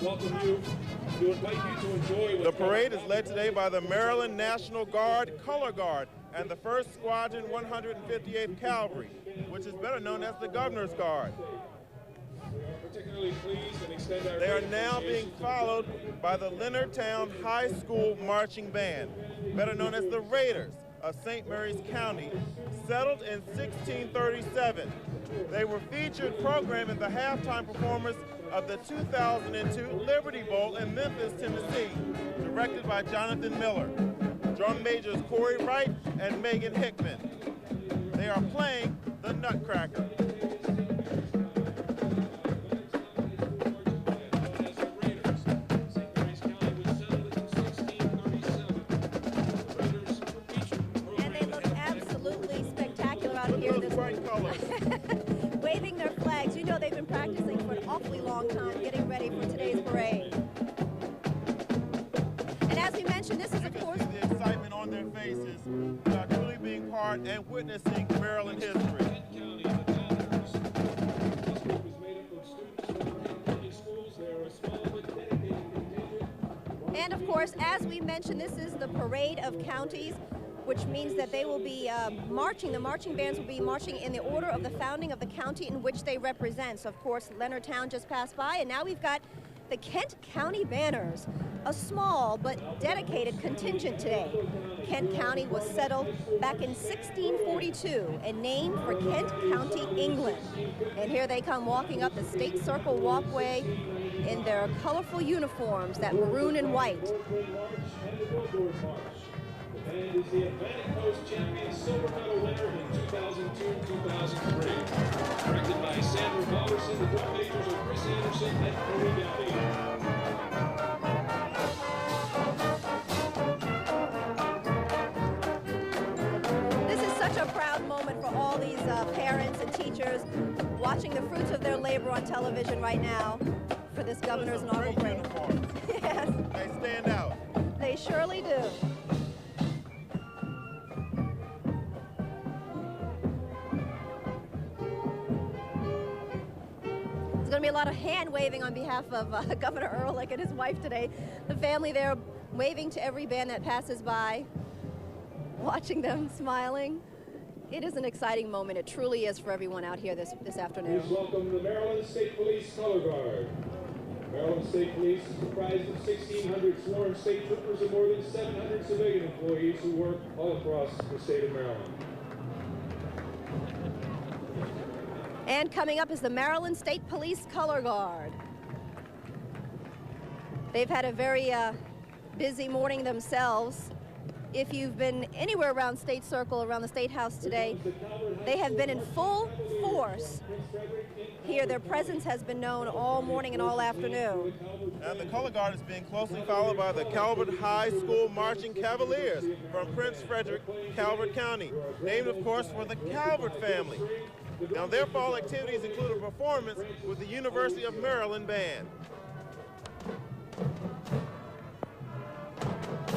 Welcome you to invite you to enjoy. The parade is led today by the Maryland National Guard Color Guard and the 1st Squadron 158th Cavalry, which is better known as the Governor's Guard. They are now being followed by the Leonardtown High School Marching Band, better known as the Raiders of St. Mary's County, settled in 1637. They were featured program in the halftime performance of the 2002 Liberty Bowl in Memphis, Tennessee, directed by Jonathan Miller. Drum majors Corey Wright and Megan Hickman. They are playing the Nutcracker. And they look absolutely spectacular out here this bright colors. waving their flags. You know they've been practicing for an awfully long time, getting ready for today's parade. And as we mentioned, this is, of course, the excitement on their faces about truly being part and witnessing Maryland history. And of course, as we mentioned, this is the Parade of Counties, which means that they will be marching. The marching bands will be marching in the order of the founding of the county in which they represent. So, of course, Leonardtown just passed by, and now we've got the Kent County Banners, a small but dedicated contingent today. Kent County was settled back in 1642 and named for Kent County, England. And here they come walking up the State Circle walkway in their colorful uniforms, that maroon and white. And is the Atlantic Coast Champion silver medal winner in 2002-2003. Directed by Sandra Balderson, the drum majors are Chris Anderson and Corey Downey. This is such a proud moment for all these parents and teachers watching the fruits of their labor on television right now for this governor's inaugural parade. Yes. They stand out. They surely do. There's going to be a lot of hand waving on behalf of Governor Ehrlich and his wife today. The family there waving to every band that passes by, watching them, smiling. It is an exciting moment. It truly is for everyone out here this afternoon. Please welcome the Maryland State Police Color Guard. Maryland State Police is comprised of 1,600 sworn state troopers and more than 700 civilian employees who work all across the state of Maryland. And coming up is the Maryland State Police Color Guard. They've had a very busy morning themselves. If you've been anywhere around State Circle, around the State House today, they have been in full force. Here, their presence has been known all morning and all afternoon. And the Color Guard is being closely followed by the Calvert High School Marching Cavaliers from Prince Frederick, Calvert County, named, of course, for the Calvert family. Now, their fall activities include a performance with the University of Maryland Band.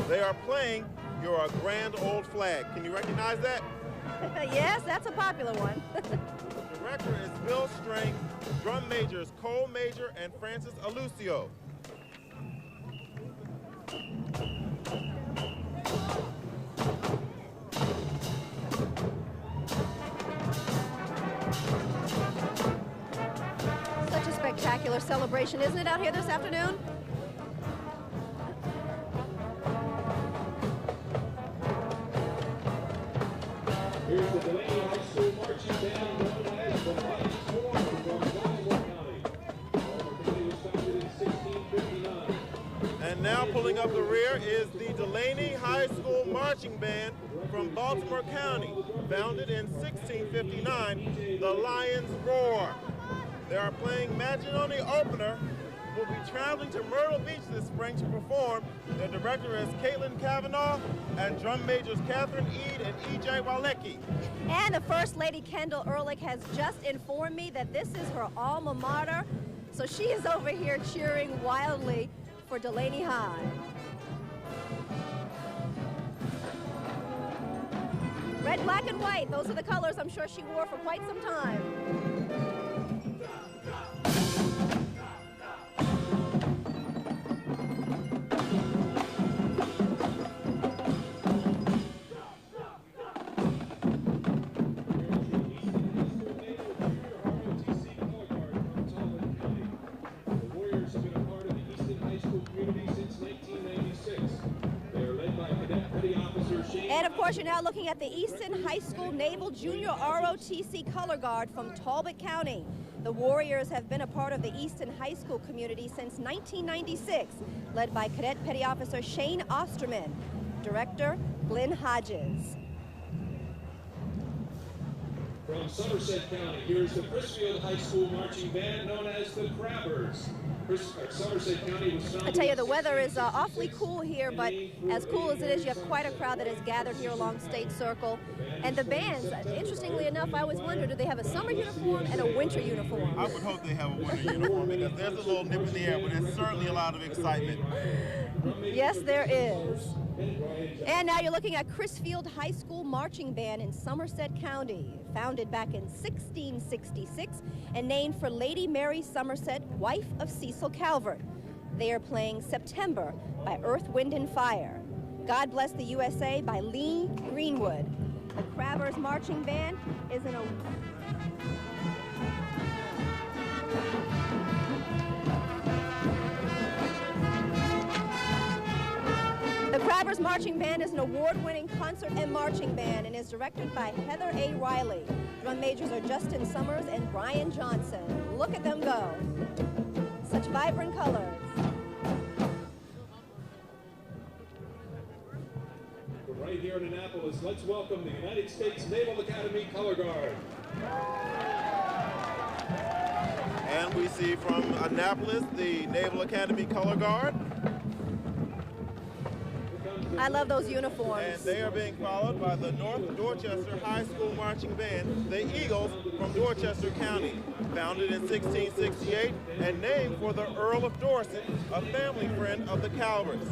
They are playing You're a Grand Old Flag. Can you recognize that? Yes, that's a popular one. The director is Bill Strang, drum majors Cole Major and Francis Alucio. Such a spectacular celebration, isn't it, out here this afternoon? Here's the Delaney High School Marching Band known as the Lions Horn from Baltimore County. Baltimore County was founded in 1659. And now pulling up the rear is the Delaney High School Marching Band from Baltimore County, founded in 1659, the Lions Roar. They are playing Maginoni Opener, will be traveling to Myrtle Beach this spring to perform. Their director is Caitlin Kavanaugh and drum majors Catherine Eade and E.J. Walecki. And the First Lady Kendall Ehrlich has just informed me that this is her alma mater, so she is over here cheering wildly for Delaney High. Red, black, and white, those are the colors I'm sure she wore for quite some time. And of course, you're now looking at the Easton High School Naval Junior ROTC Color Guard from Talbot County. The Warriors have been a part of the Easton High School community since 1996, led by Cadet Petty Officer Shane Osterman, Director Glenn Hodges. From Somerset County, here's the Crisfield High School marching band known as the Crabbers. Somerset County was founded. I tell you, the weather is awfully cool here, but as cool as it is, you have quite a crowd that has gathered here along State Circle. And the bands, interestingly enough, I always wonder, do they have a summer uniform and a winter uniform? I would hope they have a winter uniform because there's a little nip in the air, but there's certainly a lot of excitement. Yes, there is. And now you're looking at Crisfield High School Marching Band in Somerset County, founded back in 1666 and named for Lady Mary Somerset, wife of Cecil Calvert. They are playing September by Earth, Wind, and Fire. God Bless the USA by Lee Greenwood. The Crabbers Marching Band is in a... The Crabbers Marching Band is an award-winning concert and marching band and is directed by Heather A. Riley. Drum majors are Justin Summers and Brian Johnson. Look at them go. Such vibrant colors. Right here in Annapolis, let's welcome the United States Naval Academy Color Guard. And we see from Annapolis the Naval Academy Color Guard. I love those uniforms. And they are being followed by the North Dorchester High School Marching Band, the Eagles from Dorchester County, founded in 1668 and named for the Earl of Dorset, a family friend of the Calverts.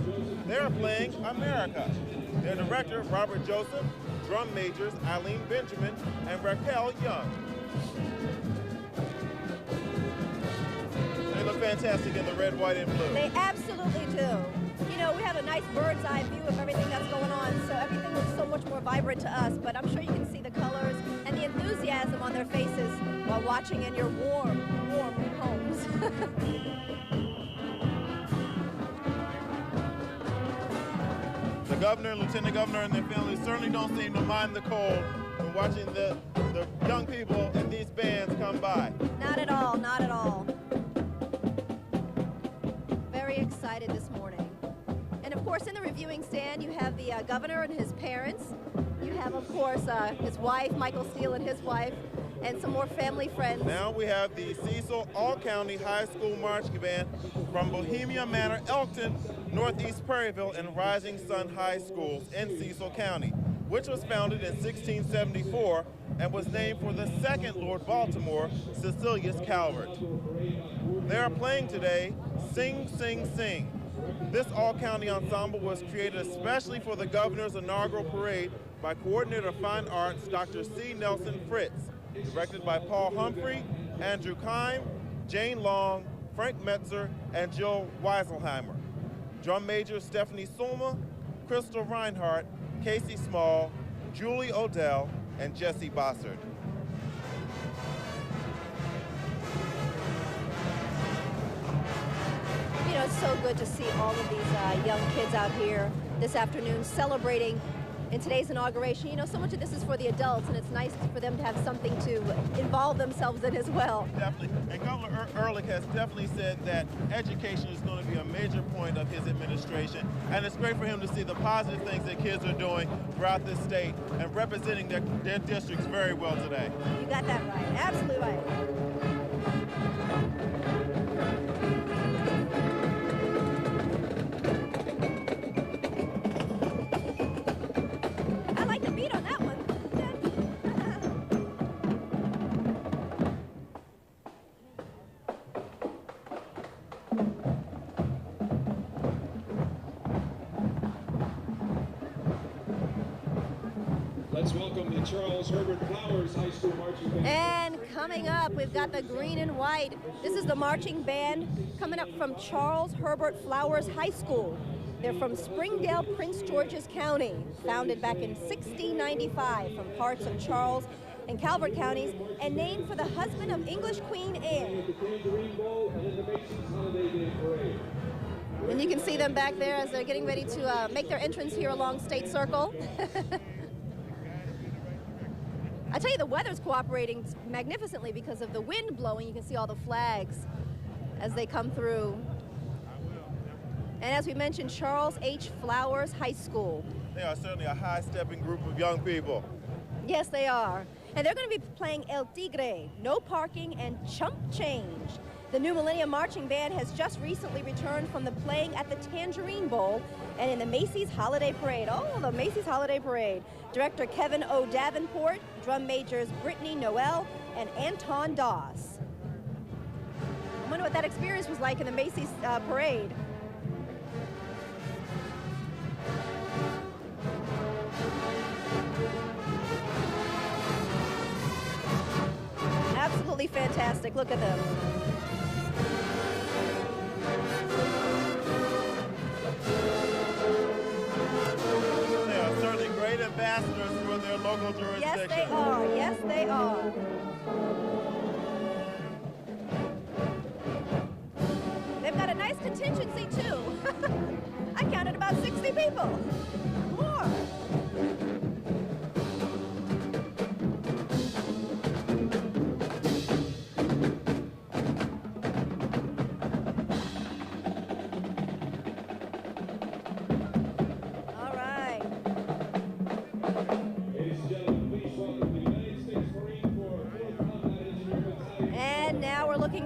They are playing America. Their director, Robert Joseph, drum majors, Eileen Benjamin and Raquel Young. They look fantastic in the red, white, and blue. They absolutely do. You know, we have a nice bird's eye view of everything that's going on, so everything looks so much more vibrant to us, but I'm sure you can see the colors and the enthusiasm on their faces while watching in your warm homes. The governor and lieutenant governor and their families certainly don't seem to mind the cold when watching the young people in these bands come by. Not at all, not at all. Very excited this morning. And of course, in the reviewing stand, you have the governor and his parents. You have, of course, his wife, Michael Steele and his wife, and some more family friends. Now we have the Cecil All-County High School Marching Band from Bohemia Manor, Elkton, Northeast Prairieville, and Rising Sun High Schools in Cecil County, which was founded in 1674 and was named for the second Lord Baltimore, Cecilius Calvert. They are playing today, Sing, Sing, Sing. This all-county ensemble was created especially for the governor's inaugural parade by Coordinator of Fine Arts, Dr. C. Nelson Fritz, directed by Paul Humphrey, Andrew Kime, Jane Long, Frank Metzer, and Jill Weiselheimer. Drum majors Stephanie Sulma, Crystal Reinhardt, Casey Small, Julie Odell, and Jesse Bossard. You know, it's so good to see all of these young kids out here this afternoon celebrating in today's inauguration. You know, so much of this is for the adults, and it's nice for them to have something to involve themselves in as well. Definitely. And Governor Ehrlich has definitely said that education is going to be a major point of his administration, and it's great for him to see the positive things that kids are doing throughout this state and representing their districts very well today. You got that right. Absolutely right. Let's welcome the Charles Herbert Flowers High School Marching Band. And coming up, we've got the green and white. This is the marching band coming up from Charles Herbert Flowers High School. They're from Springdale, Prince George's County, founded back in 1695 from parts of Charles and Calvert counties, and named for the husband of English Queen Anne. And you can see them back there as they're getting ready to make their entrance here along State Circle. I tell you, the weather's cooperating magnificently because of the wind blowing. You can see all the flags as they come through. And as we mentioned, Charles H. Flowers High School. They are certainly a high-stepping group of young people. Yes, they are. And they're going to be playing El Tigre, No Parking, and Chump Change. The New Millennium Marching Band has just recently returned from the playing at the Tangerine Bowl and in the Macy's Holiday Parade. Oh, the Macy's Holiday Parade. Director Kevin O. Davenport, drum majors Brittany Noel, and Anton Doss. I wonder what that experience was like in the Macy's parade. Absolutely fantastic. Look at them. They are certainly great ambassadors for their local jurisdiction. Yes, they are. Yes, they are. They've got a nice contingency, too. I counted about 60 people. More.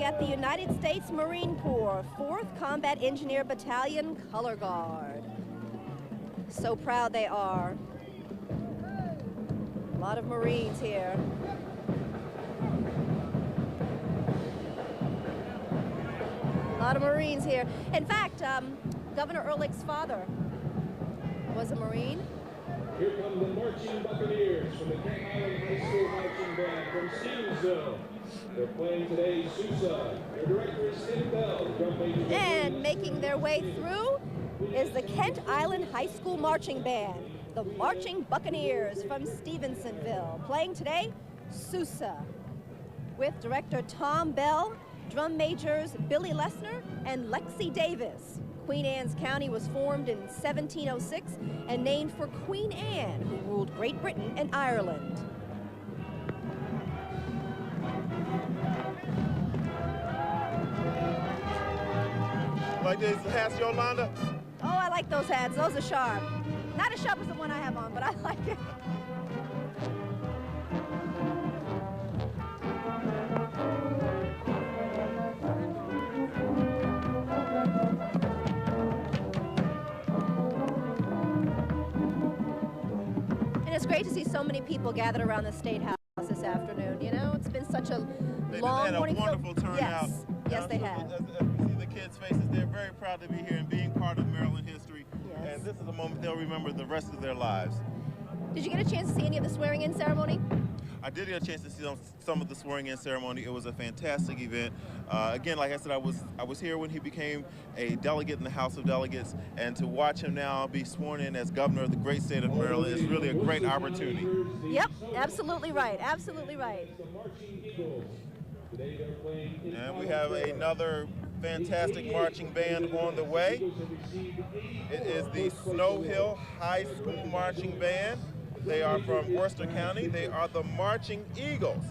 At the United States Marine Corps 4th Combat Engineer Battalion Color Guard. So proud they are. A lot of Marines here. A lot of Marines here. In fact, Governor Ehrlich's father was a Marine. Here come the Marching Buccaneers from the Kent Island High School Marching Band from Stevensville. They're playing today Sousa. Their director is Tim Bell. Drum major. And making their way through is the Kent Island High School Marching Band, the Marching Buccaneers from Stevensonville. Playing today, Sousa, with director Tom Bell, drum majors Billy Lesner and Lexi Davis. Queen Anne's County was formed in 1706 and named for Queen Anne, who ruled Great Britain and Ireland. Like these hats, Yolanda? Oh, I like those hats. Those are sharp. Not as sharp as the one I have on, but I like it. And it's great to see so many people gathered around the State House this afternoon. You know, it's been such a long morning. They had a wonderful turnout. Yes, they have. As we see the kids' faces, they're very proud to be here and being part of Maryland history. Yes. And this is a moment they'll remember the rest of their lives. Did you get a chance to see any of the swearing-in ceremony? I did get a chance to see some of the swearing-in ceremony. It was a fantastic event. Again, like I said, I was here when he became a delegate in the House of Delegates, and to watch him now be sworn in as governor of the great state of Maryland is really a great opportunity. Yep, absolutely right. Absolutely right. And we have another fantastic marching band on the way. It is the Snow Hill High School Marching Band. They are from Worcester County. They are the Marching Eagles,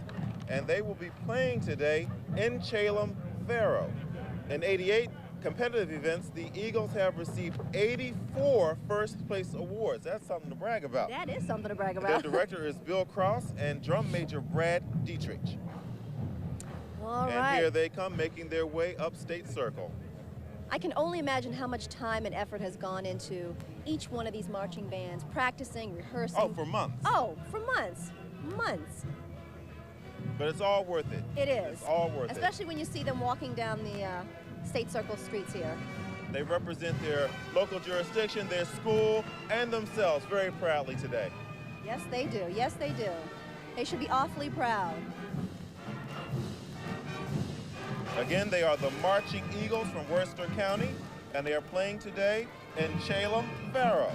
and they will be playing today in Chalem-Faro. In 88 competitive events, the Eagles have received 84 first-place awards. That's something to brag about. That is something to brag about. Their director is Bill Cross and drum major Brad Dietrich. All and right. Here they come, making their way up State Circle. I can only imagine how much time and effort has gone into each one of these marching bands, practicing, rehearsing. Oh, for months. Oh, for months. Months. But it's all worth it. It is. It's all worth it. Especially when you see them walking down the State Circle streets here. They represent their local jurisdiction, their school, and themselves very proudly today. Yes, they do. Yes, they do. They should be awfully proud. Again, they are the Marching Eagles from Worcester County, and they are playing today in Chalem-Faro.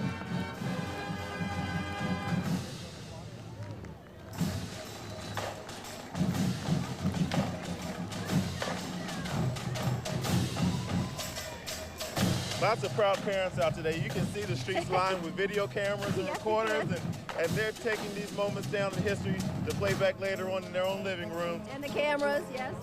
Lots of proud parents out today. You can see the streets lined with video cameras and recorders, and they're taking these moments down in history to play back later on in their own living rooms. And the cameras, yes.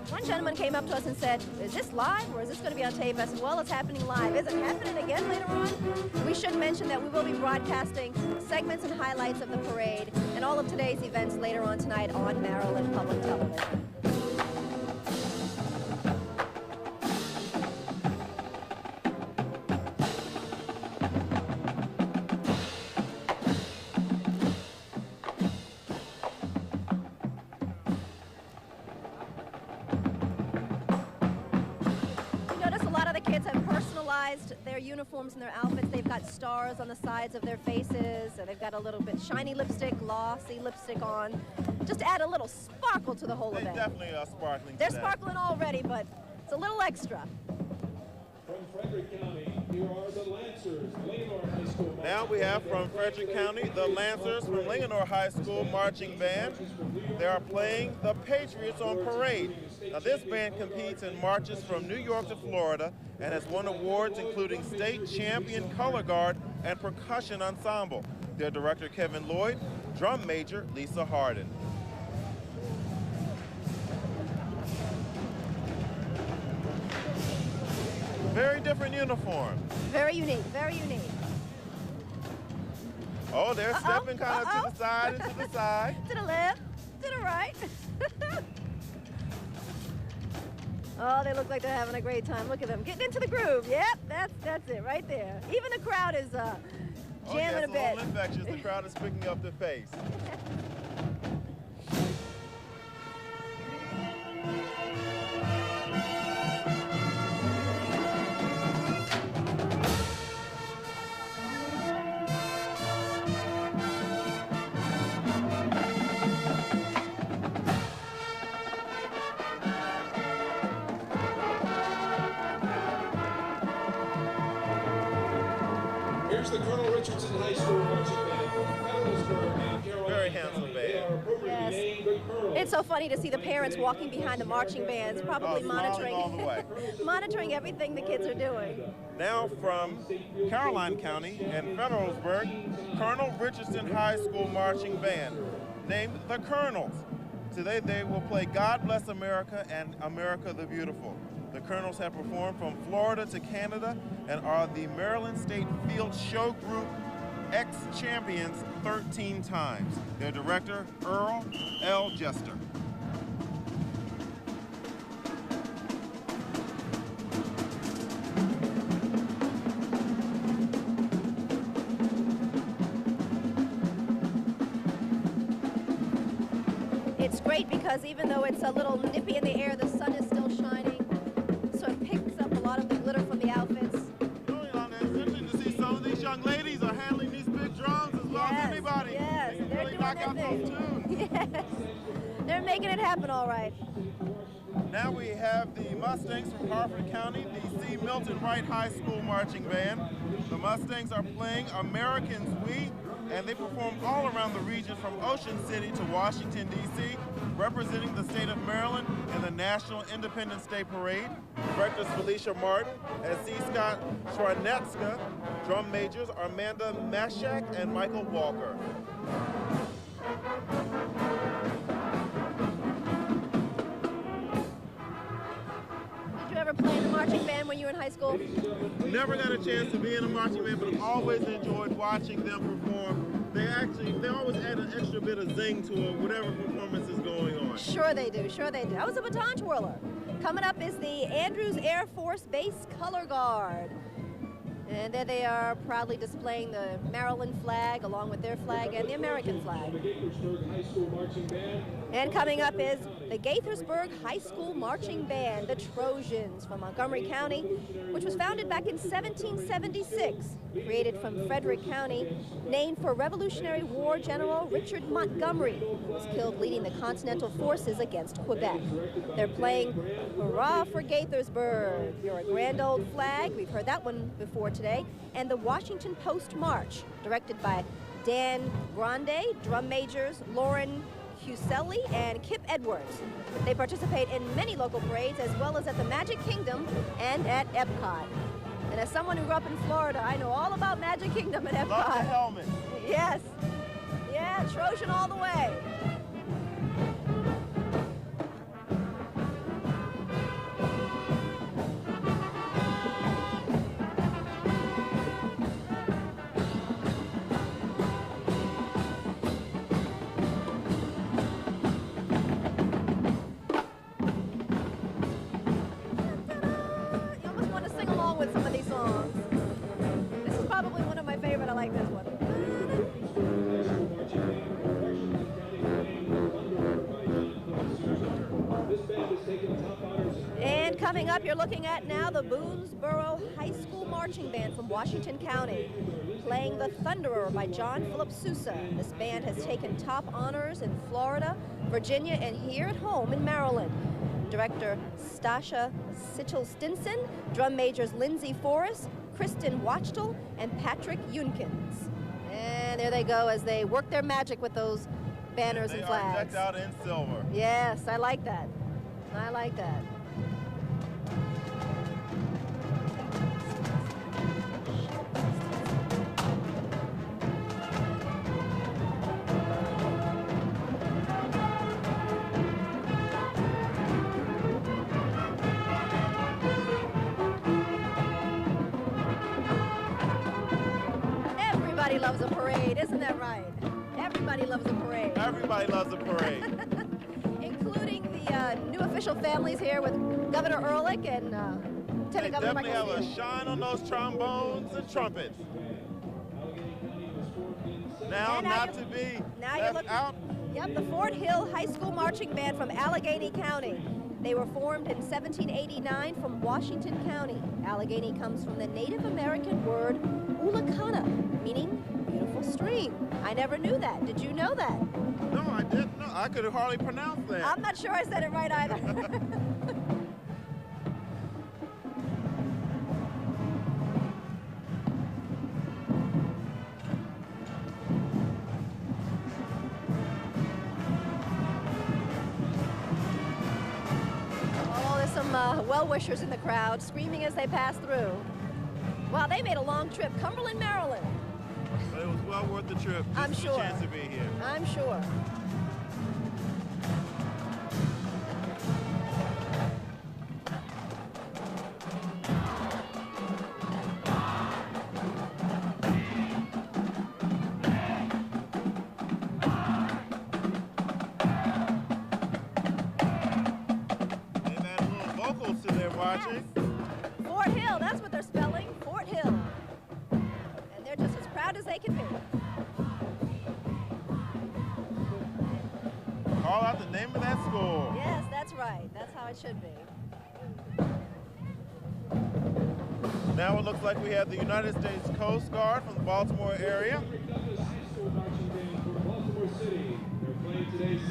One gentleman came up to us and said, is this live or is this going to be on tape? I said, well, it's happening live. Is it happening again later on? We should mention that we will be broadcasting segments and highlights of the parade and all of today's events later on tonight on Maryland Public Television. Their uniforms and their outfits. They've got stars on the sides of their faces, and they've got a little bit shiny lipstick, glossy lipstick on, just to add a little sparkle to the whole event. They definitely are sparkling. They're sparkling already, but it's a little extra. From Frederick County, here are the Lancers, Linganore High School. Now we have from Frederick County, the Lancers from Linganore High School Marching Band. They are playing the Patriots on parade. Now this band competes in marches from New York to Florida and has won awards including State Champion Color Guard and Percussion Ensemble. Their director Kevin Lloyd, drum major Lisa Harden. Very different uniform. Very unique, very unique. Oh, they're stepping kind of to the side and to the side. To the left, to the right. Oh, they look like they're having a great time. Look at them getting into the groove. Yep, that's it right there. Even the crowd is jamming a bit. It's a little infectious. The crowd is picking up their pace. Here's the Colonel Richardson High School Marching Band from Fredericksburg and Carroll. Very handsome band. Yes. It's so funny to see the parents walking behind the marching bands, probably monitoring everything the kids are doing. Now from Caroline County and Fredericksburg, Colonel Richardson High School Marching Band, named the Colonels. Today they will play God Bless America and America the Beautiful. The Colonels have performed from Florida to Canada and are the Maryland State Field Show Group ex-champions 13 times. Their director, Earl L. Jester. It's great because even though it's a little nippy in the air, the sun is still shining. So it picks up a lot of the glitter from the outfits. It's interesting to see some of these young ladies are handling these big drums as well as anybody. Yes, they they're really doing knock their out thing. those tunes. Yes, they're making it happen all right. Now we have the Mustangs from Harford County, the C. Milton Wright High School Marching Band. The Mustangs are playing Americans We, and they perform all around the region from Ocean City to Washington, D.C., representing the state of Maryland in the National Independence Day Parade. Directors Felicia Martin and C. Scott Schwarnetzka. Drum majors Armanda Mashak and Michael Walker. Did you ever play in the marching band when you were in high school? Never got a chance to be in a marching band, but always enjoyed watching them perform. They always add an extra bit of zing to it, whatever performance is going on. Sure they do, sure they do. I was a baton twirler. Coming up is the Andrews Air Force Base Color Guard. And there they are proudly displaying the Maryland flag along with their flag and the American flag. And coming up is the Gaithersburg High School Marching Band, the Trojans from Montgomery County, which was founded back in 1776, created from Frederick County, named for Revolutionary War General Richard Montgomery, who was killed leading the Continental Forces against Quebec. They're playing Hurrah for Gaithersburg. You're a grand old flag. We've heard that one before today. And the Washington Post March, directed by Dan Grande, drum majors Lauren Huselli and Kip Edwards. They participate in many local parades as well as at the Magic Kingdom and at Epcot. And as someone who grew up in Florida, I know all about Magic Kingdom and Epcot. Love the helmet. Yes. Yeah, Trojan all the way. You almost want to sing along with some of these songs. This is probably one of my favorite. I like this one. And coming up, you're looking at now the Boonesboro High School Marching Band from Washington County, playing The Thunderer by John Philip Sousa. This band has taken top honors in Florida, Virginia, and here at home in Maryland. Director Stasha Sitchell-Stinson, drum majors Lindsay Forrest, Kristen Wachtel, and Patrick Yunkins. And there they go as they work their magic with those banners and flags. They are decked out in silver. Yes, I like that. I like that. Everybody loves a parade, isn't that right? Everybody loves a parade. Everybody loves a parade. Including the new official families here with Governor Ehrlich and They Lieutenant Governor definitely have Michael. a shine on those trombones and trumpets. Now, And not to be now you're left looking, out. Yep, the Fort Hill High School Marching Band from Allegheny County. They were formed in 1789 from Washington County. Allegheny comes from the Native American word ulakana, meaning beautiful stream. I never knew that. Did you know that? No, I didn't know. I could hardly pronounce that. I'm not sure I said it right either. Oh, there's some well-wishers in the crowd screaming as they pass through. Wow, they made a long trip. Cumberland, Maryland. But it was well worth the trip. Just I'm for sure. the chance to be here. I'm sure. They've added little vocals to their marching. Fort Hill, that's what they're spelling. Fort Hill. And they're just as proud as they can be. Call out the name of that school. Yes, that's right. That's how it should be. Now it looks like we have the United States Coast Guard from the Baltimore area.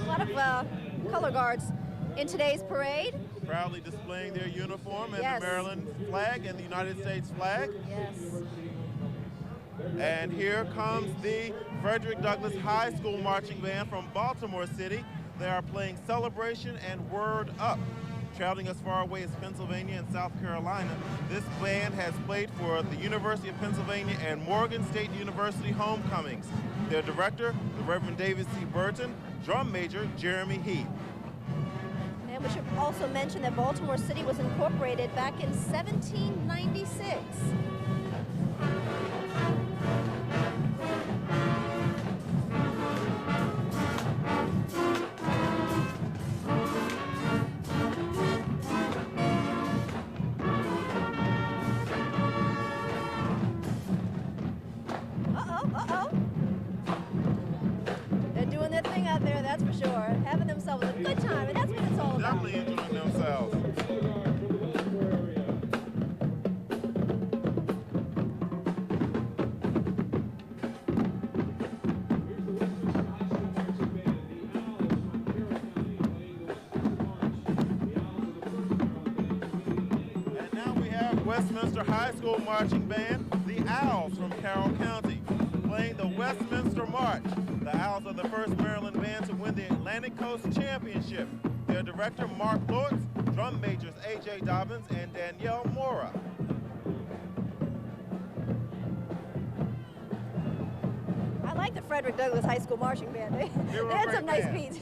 A lot of color guards in today's parade. Proudly displaying their uniform and Yes. the Maryland flag and the United States flag. Yes. And here comes the Frederick Douglass High School Marching Band from Baltimore City. They are playing Celebration and Word Up. Traveling as far away as Pennsylvania and South Carolina, this band has played for the University of Pennsylvania and Morgan State University homecomings. Their director, the Reverend David C. Burton, drum major, Jeremy Heath. And we should also mention that Baltimore City was incorporated back in 1796. They're doing their thing out there, that's for sure. Having themselves a good time, and that's what it's all about. Definitely enjoying themselves. And now we have Westminster High School Marching Band, the Owls from Carroll County, playing the Westminster March. The Owls are the first Maryland band to win the Atlantic Coast Championship. Their director, Mark Lortz, drum majors A.J. Dobbins and Danielle Mora. like the Frederick Douglass High School Marching Band. They had some nice beats.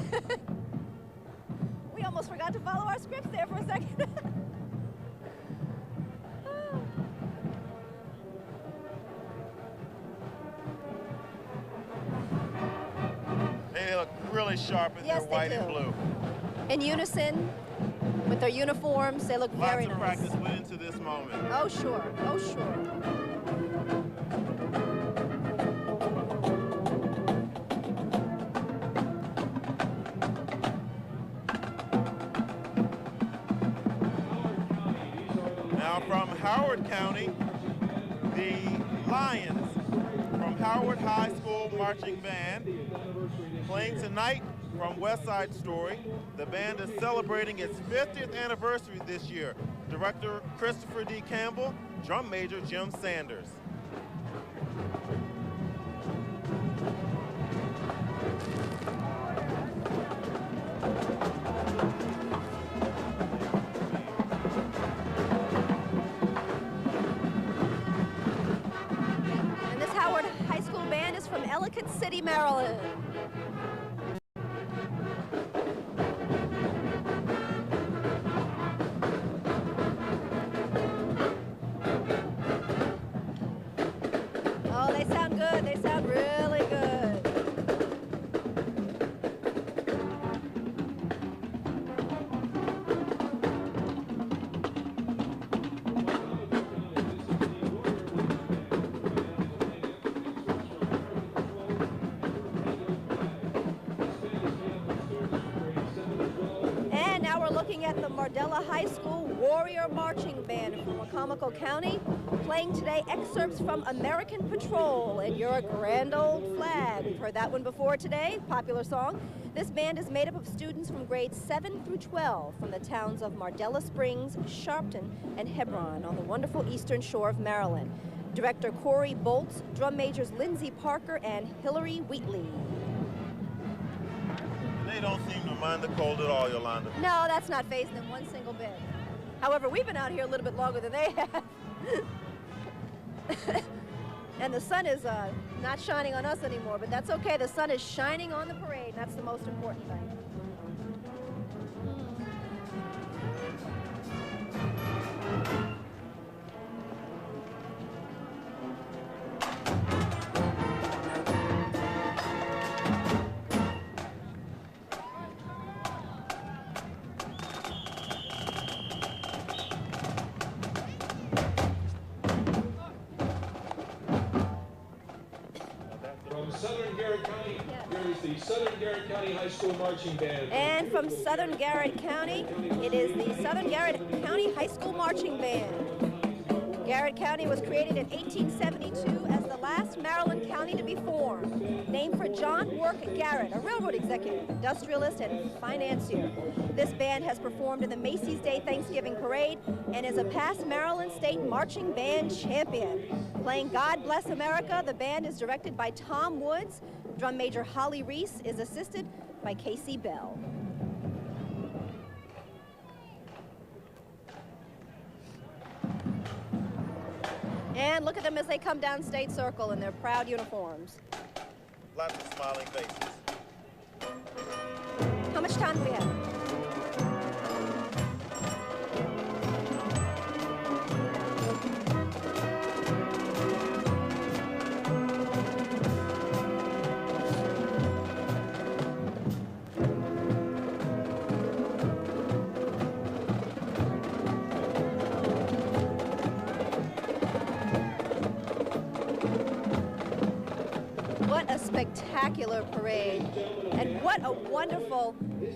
We almost forgot to follow our scripts there for a second. They look really sharp in their white and blue. In unison with their uniforms, they look very nice. Lots of practice went into this moment. Oh, sure. Oh, sure. Now from Howard County, the Lions from Howard High School Marching Band, playing tonight from West Side Story. The band is celebrating its 50th anniversary this year. Director Christopher D. Campbell, drum major Jim Sanders. And this Howard High School band is from Ellicott City, Maryland. Oh, they sound good. They sound really good. And now we're looking at the Mardella High School Warrior Marching Band from Wacomico County, playing today excerpts from American Patrol and You're a Grand Old Flag. We've heard that one before today, popular song. This band is made up of students from grades 7 through 12 from the towns of Mardella Springs, Sharpton, and Hebron on the wonderful eastern shore of Maryland. Director Corey Bolts, drum majors Lindsey Parker and Hillary Wheatley. They don't seem to mind the cold at all, Yolanda. No, that's not phasing them one single bit. However, we've been out here a little bit longer than they have. And the sun is not shining on us anymore, but that's okay. The sun is shining on the parade, and that's the most important thing. From Southern Garrett County, here is the Southern Garrett County High School Marching Band. And from Southern Garrett County, it is the Southern Garrett County High School Marching Band. Garrett County was created in 1872 as the last Maryland county to be formed, named for John Work Garrett, a railroad executive, industrialist, and financier. This band has performed in the Macy's Day Thanksgiving Parade and is a past Maryland State Marching Band champion. Playing God Bless America, the band is directed by Tom Woods. Drum major Holly Reese is assisted by Casey Bell. And look at them as they come down State Circle in their proud uniforms. Lots of smiling faces. How much time do we have? What a spectacular parade, and what a wonderful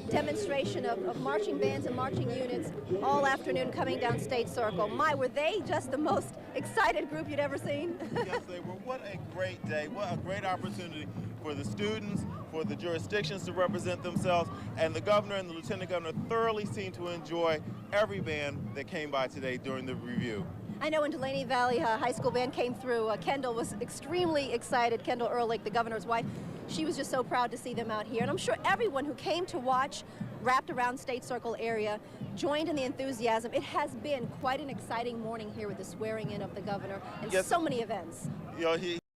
demonstration of marching bands and marching units all afternoon coming down State Circle. My, were they just the most excited group you'd ever seen? Yes, they were. What a great day. What a great opportunity for the students, for the jurisdictions to represent themselves, and the governor and the lieutenant governor thoroughly seemed to enjoy every band that came by today during the review. I know when Delaney Valley High School Band came through, Kendall was extremely excited. Kendall Ehrlich, the governor's wife, she was just so proud to see them out here. And I'm sure everyone who came to watch wrapped around State Circle area joined in the enthusiasm. It has been quite an exciting morning here with the swearing in of the governor and yes, so many events. You know,